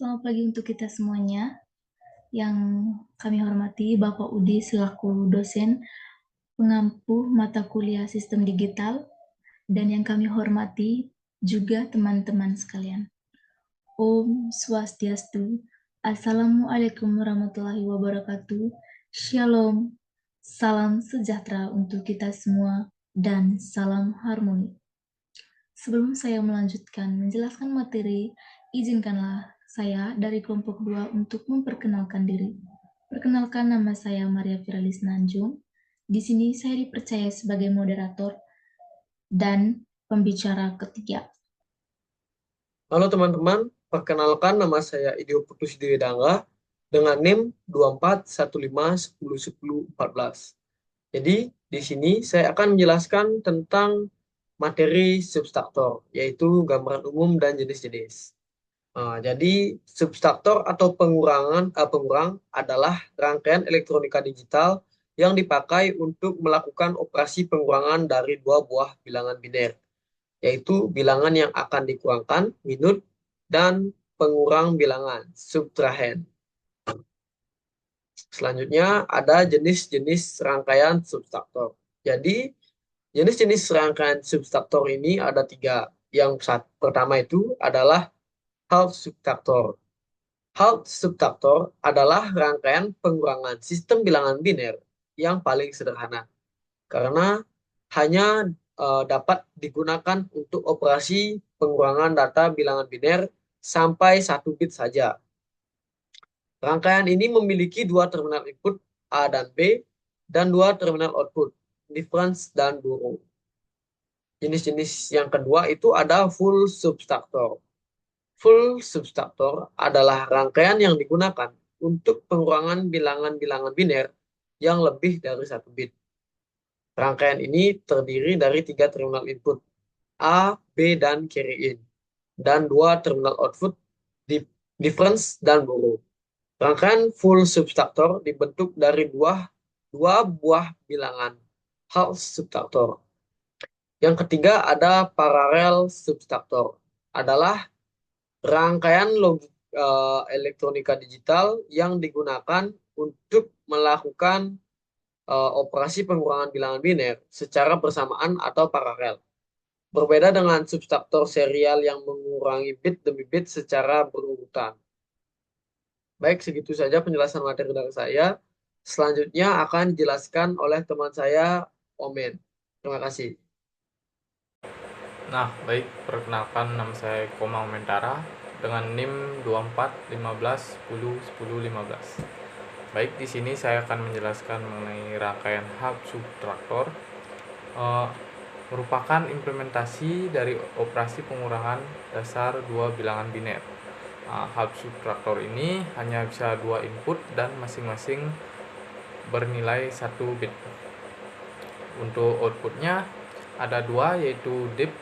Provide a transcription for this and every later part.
Selamat pagi untuk kita semuanya. Yang kami hormati Bapak Udi selaku dosen pengampu mata kuliah Sistem Digital dan yang kami hormati juga teman-teman sekalian. Om Swastiastu. Assalamualaikum warahmatullahi wabarakatuh. Shalom. Salam sejahtera untuk kita semua dan salam harmoni. Sebelum saya melanjutkan menjelaskan materi, izinkanlah saya dari kelompok 2 untuk memperkenalkan diri. Perkenalkan, nama saya Maria Viralis Nanjung. Di sini saya dipercaya sebagai moderator dan pembicara ketiga. Halo teman-teman, perkenalkan nama saya Idio Putus Dangga dengan NIM 2415101014. Jadi, di sini saya akan menjelaskan tentang materi substruktur, yaitu gambaran umum dan jenis-jenis. Jadi, substruktur atau pengurang adalah rangkaian elektronika digital yang dipakai untuk melakukan operasi pengurangan dari dua buah bilangan biner, yaitu bilangan yang akan dikurangkan, minus, dan pengurang bilangan, subtrahend. Selanjutnya ada jenis-jenis rangkaian substruktur. Jadi, jenis-jenis rangkaian substruktur ini ada 3. Yang pertama itu adalah half substruktur. Half substruktur adalah rangkaian pengurangan sistem bilangan biner yang paling sederhana, karena hanya dapat digunakan untuk operasi pengurangan data bilangan biner sampai 1 bit saja. Rangkaian ini memiliki 2 terminal input A dan B dan 2 terminal output, difference dan borrow. Jenis-jenis yang kedua itu ada full substruktur. Full substruktur adalah rangkaian yang digunakan untuk pengurangan bilangan-bilangan biner yang lebih dari 1 bit. Rangkaian ini terdiri dari 3 terminal input A, B, dan carry in, dan 2 terminal output difference dan borrow. Rangkaian full substruktur dibentuk dari dua buah bilangan half substruktur. Yang ketiga ada paralel substruktur, adalah rangkaian elektronika digital yang digunakan untuk melakukan operasi pengurangan bilangan biner secara bersamaan atau paralel. Berbeda dengan substruktur serial yang mengurangi bit demi bit secara berurutan. Baik, segitu saja penjelasan materi dari saya. Selanjutnya akan dijelaskan oleh teman saya, Omen. Terima kasih. Nah, baik, perkenalkan nama saya Koma Omentara dengan NIM 2415101015. Baik, di sini saya akan menjelaskan mengenai rangkaian hub subtraktor. Merupakan implementasi dari operasi pengurangan dasar dua bilangan biner. Hub subtraktor ini hanya bisa 2 input dan masing-masing bernilai 1 bit. Untuk outputnya ada 2, yaitu dip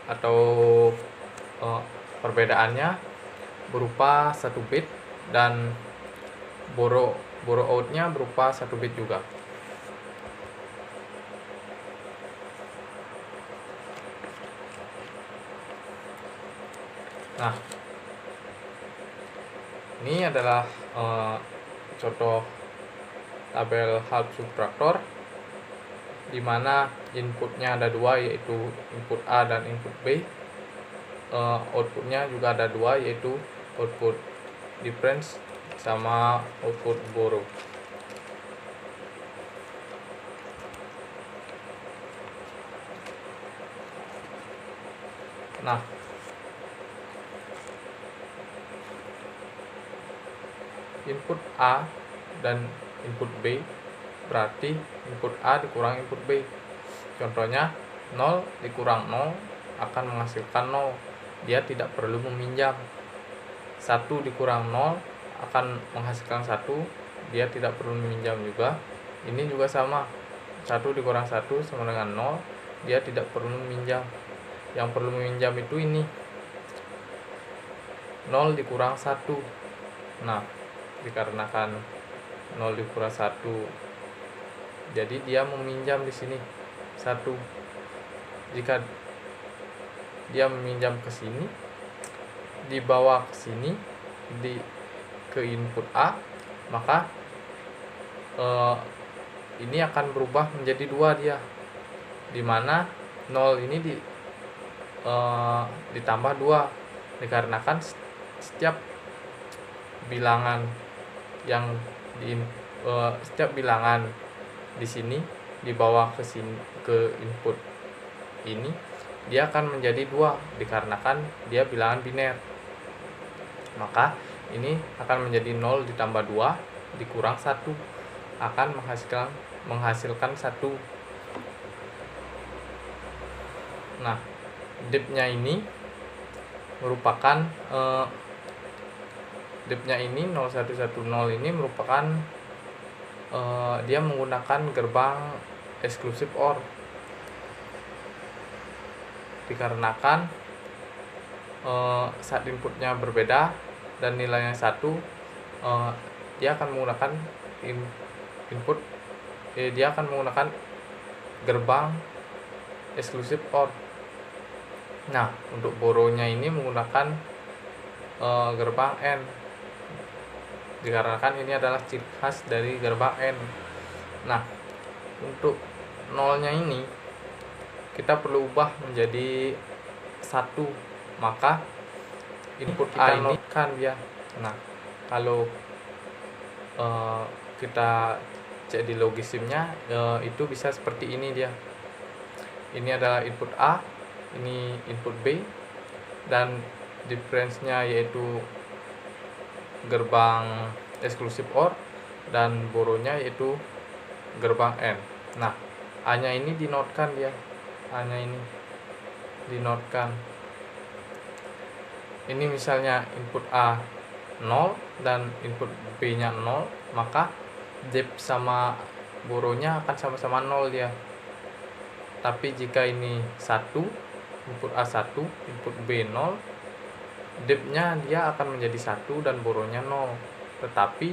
atau perbedaannya berupa 1 bit dan borrow out-nya berupa 1 bit juga. Nah, ini adalah contoh tabel hub subtraktor di mana inputnya ada 2, yaitu input A dan input B. Outputnya juga ada 2, yaitu output difference sama output borrow. Nah, input A dan input B berarti input A dikurang input B. Contohnya 0 dikurang 0 akan menghasilkan 0. Dia tidak perlu meminjam. 1 dikurang 0 akan menghasilkan 1. Dia tidak perlu meminjam juga. Ini juga sama. 1 dikurang 1 sama dengan 0. Dia tidak perlu meminjam. Yang perlu meminjam itu ini. 0 dikurang 1. Nah, dikarenakan 0 dikurang 1, jadi dia meminjam di sini 1. Jika dia meminjam ke sini, dibawa ke sini, ke input A, maka ini akan berubah menjadi 2 dia, dimana 0 ini ditambah 2, dikarenakan setiap bilangan yang setiap bilangan di sini dibawa ke sini ke input ini, dia akan menjadi 2 dikarenakan dia bilangan biner. Maka ini akan menjadi 0 ditambah 2 dikurang 1 akan menghasilkan 1. Nah, dip-nya ini merupakan dip-nya ini 0110 ini merupakan dia menggunakan gerbang eksklusif OR, dikarenakan saat inputnya berbeda dan nilainya 1, dia akan menggunakan dia akan menggunakan gerbang eksklusif OR. Nah, untuk borrow-nya ini menggunakan gerbang AND, dikarenakan ini adalah ciri khas dari gerbang AND. Nah, untuk nolnya ini kita perlu ubah menjadi 1, maka input A ini kan dia. Nah, kalau kita cek di logisimnya, itu bisa seperti ini dia. Ini adalah input A, ini input B, dan difference-nya yaitu gerbang eksklusif OR dan borrow-nya yaitu gerbang AND. Nah, A-nya ini dinotkan dia. A-nya ini dinotkan. Ini misalnya input A 0 dan input B-nya 0, maka dip sama borrow-nya akan sama-sama 0 dia. Tapi jika ini 1, input A 1, input B 0, dip-nya dia akan menjadi 1 dan borrow-nya 0. Tetapi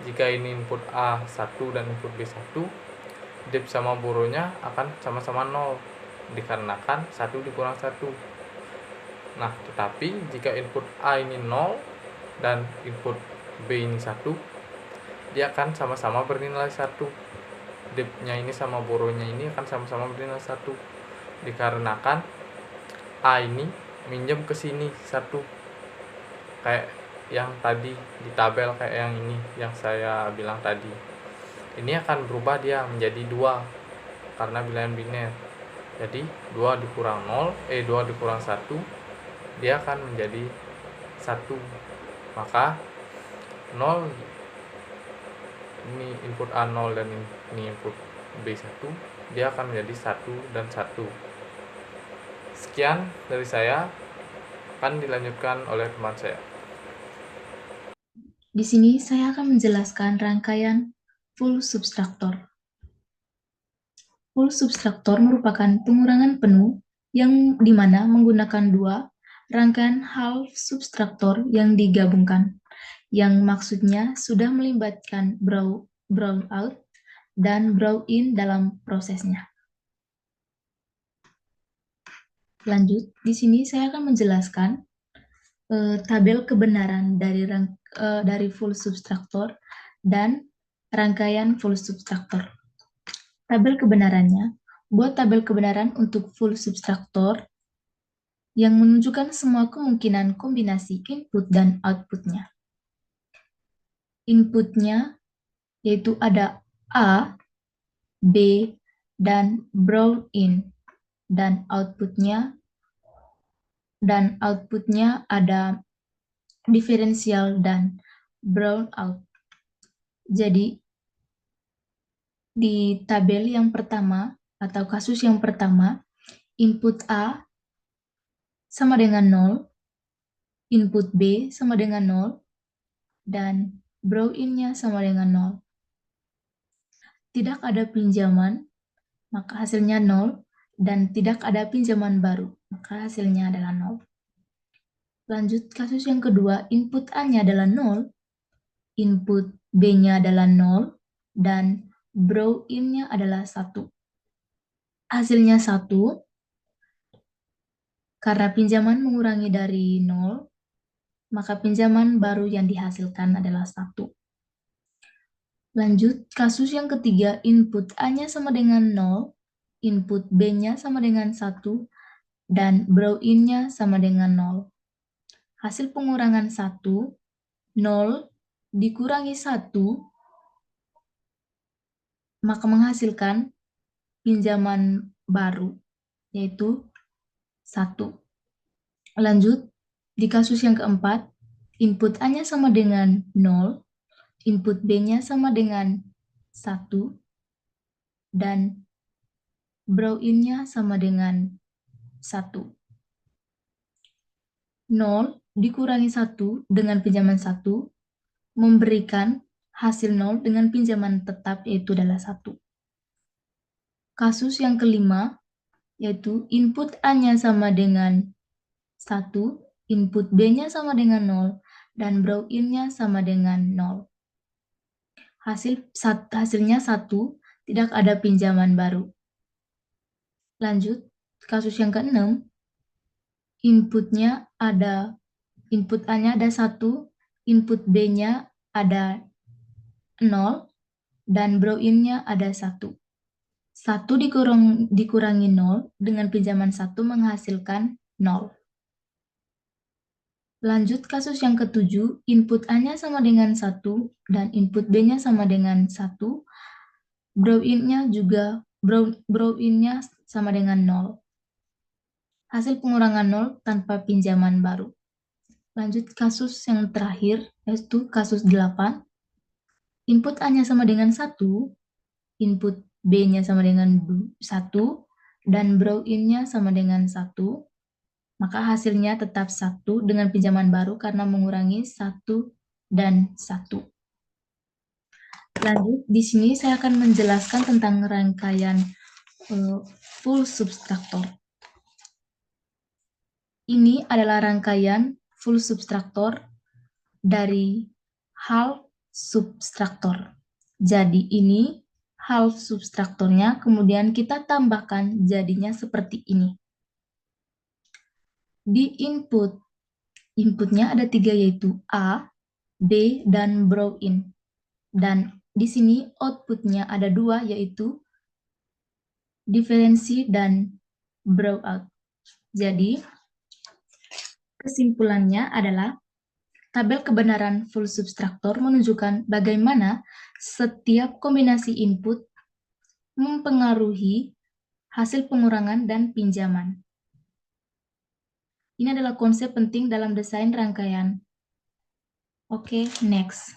jika ini input A 1 dan input B 1, dip sama borrow-nya akan sama-sama 0 dikarenakan 1 dikurang 1. Nah, tetapi jika input A ini 0 dan input B ini 1, dia akan sama-sama bernilai 1. Dip-nya ini sama borrow-nya ini akan sama-sama bernilai 1 dikarenakan A ini minjem ke sini 1, kayak yang tadi di tabel, kayak yang ini yang saya bilang tadi. Ini akan berubah dia menjadi 2 karena bilangan biner. Jadi 2 dikurang 1, dia akan menjadi 1. Maka 0, ini input A 0 dan ini input B 1, dia akan menjadi 1 dan 1. Sekian dari saya, akan dilanjutkan oleh teman saya. Di sini saya akan menjelaskan rangkaian full subtraktor. Full subtraktor merupakan pengurangan penuh yang dimana menggunakan 2 rangkaian half subtraktor yang digabungkan, yang maksudnya sudah melibatkan brown out dan brown in dalam prosesnya. Lanjut, di sini saya akan menjelaskan tabel kebenaran dari full subtraktor dan rangkaian full subtraktor. Tabel kebenarannya, buat tabel kebenaran untuk full subtraktor yang menunjukkan semua kemungkinan kombinasi input dan outputnya. Inputnya yaitu ada A, B, dan brown in, dan outputnya ada diferensial dan brown out. Jadi di tabel yang pertama atau kasus yang pertama, input A sama dengan 0, input B sama dengan 0, dan brown in-nya sama dengan 0. Tidak ada pinjaman, maka hasilnya 0, dan tidak ada pinjaman baru, maka hasilnya adalah 0. Lanjut, kasus yang kedua, input A-nya adalah 0, input B-nya adalah 0, dan brown in-nya adalah 1. Hasilnya 1, karena pinjaman mengurangi dari 0, maka pinjaman baru yang dihasilkan adalah 1. Lanjut, kasus yang ketiga, input A-nya sama dengan 0, input B-nya sama dengan 1, dan brow in-nya sama dengan 0. Hasil pengurangan 1, 0 dikurangi 1, maka menghasilkan pinjaman baru, yaitu 1. Lanjut, di kasus yang keempat, input A-nya sama dengan 0, input B-nya sama dengan 1, dan brow in-nya sama dengan 1. 0 dikurangi 1 dengan pinjaman 1 memberikan hasil 0 dengan pinjaman tetap, yaitu adalah 1. Kasus yang kelima, yaitu input A-nya sama dengan 1, input B-nya sama dengan 0, dan brow in-nya sama dengan 0. Hasilnya 1, tidak ada pinjaman baru. Lanjut, kasus yang keenam, input A-nya ada 1, input B-nya ada 0, dan brow in-nya ada 1. 1 dikurangi 0 dengan pinjaman 1 menghasilkan 0. Lanjut kasus yang ketujuh, input A-nya sama dengan 1 dan input B-nya sama dengan 1. Brow in-nya sama dengan 0. Hasil pengurangan 0 tanpa pinjaman baru. Lanjut kasus yang terakhir, yaitu kasus 8. Input A-nya sama dengan 1, input B-nya sama dengan 1, dan brow in-nya sama dengan 1. Maka hasilnya tetap 1 dengan pinjaman baru karena mengurangi 1 dan 1. Lanjut, di sini saya akan menjelaskan tentang rangkaian full subtraktor. Ini adalah rangkaian full subtraktor dari half subtraktor. Jadi ini half subtraktornya, kemudian kita tambahkan jadinya seperti ini. Di inputnya ada 3, yaitu A, B, dan brow in. Dan di sini outputnya ada 2, yaitu diferensi dan brow out. Jadi kesimpulannya adalah tabel kebenaran full subtraktor menunjukkan bagaimana setiap kombinasi input mempengaruhi hasil pengurangan dan pinjaman. Ini adalah konsep penting dalam desain rangkaian. Oke, next.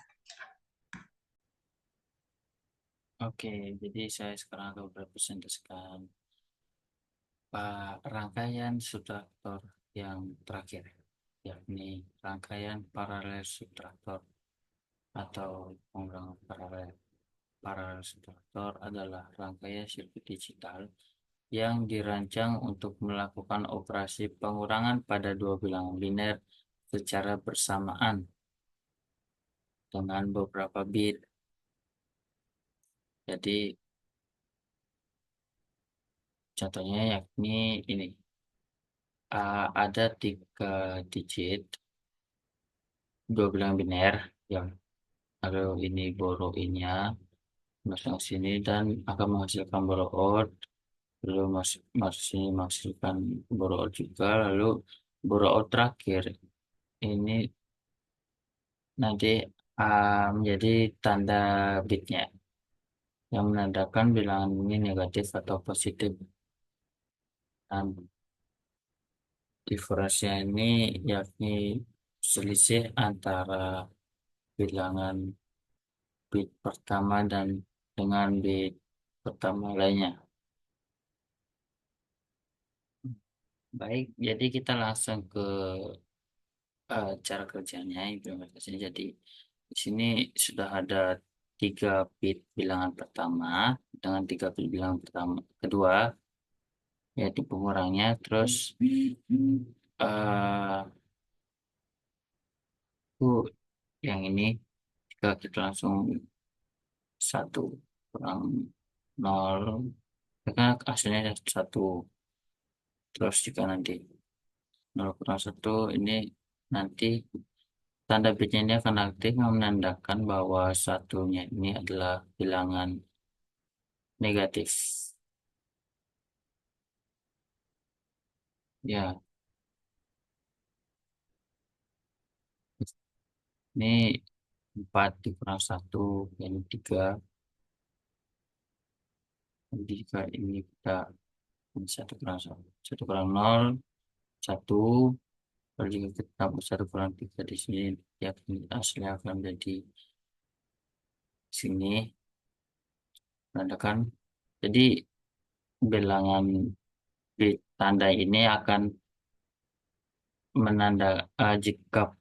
Oke, jadi saya sekarang akan berpresentasikan rangkaian subtraktor yang terakhir, yakni rangkaian paralel subtraktor atau pengurangan paralel. Paralel subtraktor adalah rangkaian sirkuit digital yang dirancang untuk melakukan operasi pengurangan pada dua bilangan biner secara bersamaan dengan beberapa bit. Jadi contohnya yakni ini, ada 3 digit dua bilangan biner yang kalau ini borrow in-nya masuk ke sini dan akan menghasilkan borrow out, lalu menghasilkan borrow out juga, lalu borrow out terakhir ini nanti menjadi tanda bitnya yang menandakan bilangan ini negatif atau positif. Dan diferensinya ini yakni selisih antara bilangan bit pertama dan dengan bit pertama lainnya. Baik, jadi kita langsung ke cara kerjanya, implementasinya. Jadi di sini sudah ada 3 bit bilangan pertama dengan 3 bit bilangan kedua, yaitu pengurangnya. Terus yang ini jika kita langsung 1 kurang 0, karena hasilnya 1. Terus jika nanti 0 kurang 1 ini nanti tanda bitnya ini akan aktif menandakan bahwa satunya ini adalah bilangan negatif. Ya, ini 4 dikurang 1 yang 3. Jika ini kita 1 kurang 1, 1 kurang 0, 1. Kalau jika kita tambah 1 kurang 3 di sini, ya hasilnya akan menjadi sini. Menandakan. Jadi bilangan bit tanda ini akan jika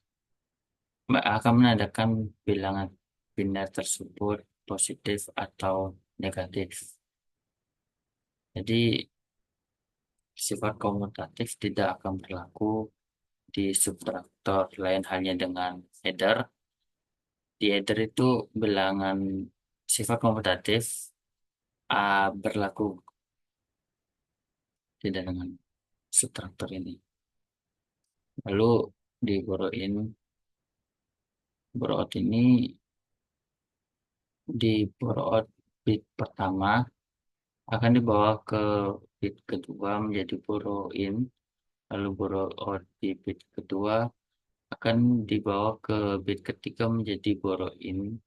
akan menandakan bilangan biner tersebut positif atau negatif. Jadi sifat komutatif tidak akan berlaku di subtraktor, lain halnya dengan header. Di header itu bilangan sifat komutatif berlaku tidak dengan subtraktor ini. Lalu di borout ini di borout bit pertama akan dibawa ke bit kedua menjadi boroin, lalu borout di bit kedua akan dibawa ke bit ketiga menjadi boroin,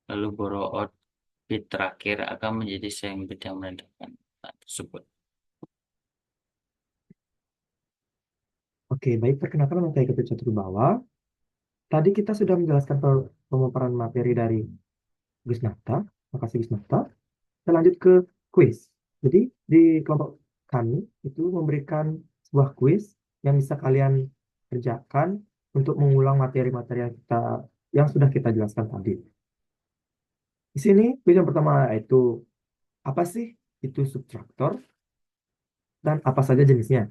lalu borout bit terakhir akan menjadi sayang bit yang menandakan tersebut. Oke, baik. Perkenalkan, nama saya Ketut Catur Bawah. Tadi kita sudah menjelaskan pemaparan materi dari Gus Nafta. Makasih Gus Nafta. Kita lanjut ke kuis. Jadi di kelompok kami itu memberikan sebuah kuis yang bisa kalian kerjakan untuk mengulang materi-materi yang sudah kita jelaskan tadi. Di sini kuis yang pertama yaitu apa sih itu subtraktor dan apa saja jenisnya.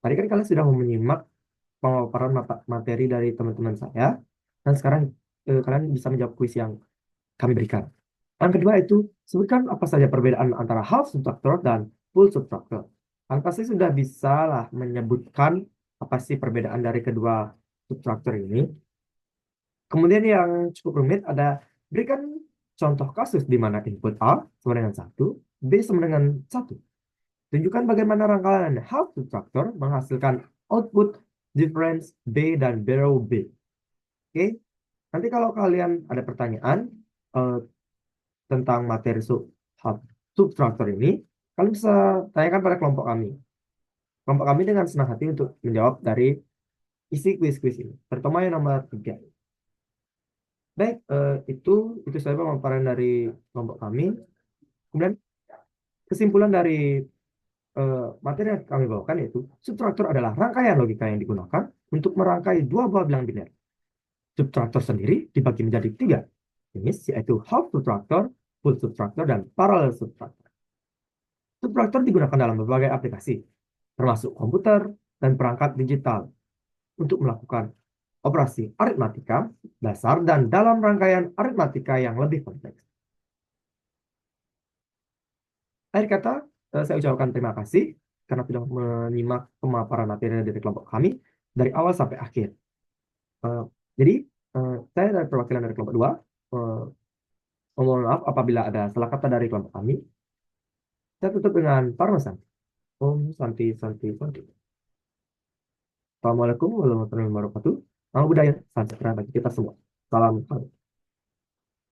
Tadi kan kalian sudah menyimak pemaparan materi dari teman-teman saya, dan sekarang kalian bisa menjawab kuis yang kami berikan. Yang kedua itu, sebutkan apa saja perbedaan antara half subtraktor dan full subtraktor. Kalian pasti sudah bisa lah menyebutkan apa sih perbedaan dari kedua subtraktor ini. Kemudian yang cukup rumit ada, berikan contoh kasus di mana input A sama dengan 1, B sama dengan 1. Tunjukkan bagaimana rangkaian half subtraktor menghasilkan output difference B dan barrow B. Oke, nanti kalau kalian ada pertanyaan tentang materi half subtraktor ini, kalian bisa tanyakan pada kelompok kami. Kelompok kami dengan senang hati untuk menjawab dari isi kuis-kuis ini, terutama yang nomor 3. Baik, itu saja pemaparan dari kelompok kami. Kemudian kesimpulan dari materi yang kami bawakan yaitu subtraktor adalah rangkaian logika yang digunakan untuk merangkai dua buah bilangan biner. Subtraktor sendiri dibagi menjadi 3 jenis, yaitu half subtraktor, full subtraktor, dan parallel subtraktor. Subtraktor digunakan dalam berbagai aplikasi, termasuk komputer dan perangkat digital, untuk melakukan operasi aritmatika dasar dan dalam rangkaian aritmatika yang lebih kompleks. Akhir kata, saya ucapkan terima kasih karena sudah menyimak pemaparan materi dari kelompok kami dari awal sampai akhir. Jadi, saya dari perwakilan dari kelompok 2, mohon maaf apabila ada salah kata dari kelompok kami. Saya tutup dengan parmesan. Om Santi Santi Santi. Assalamualaikum warahmatullahi wabarakatuh. Nama budaya, salam sejahtera bagi kita semua. Salam.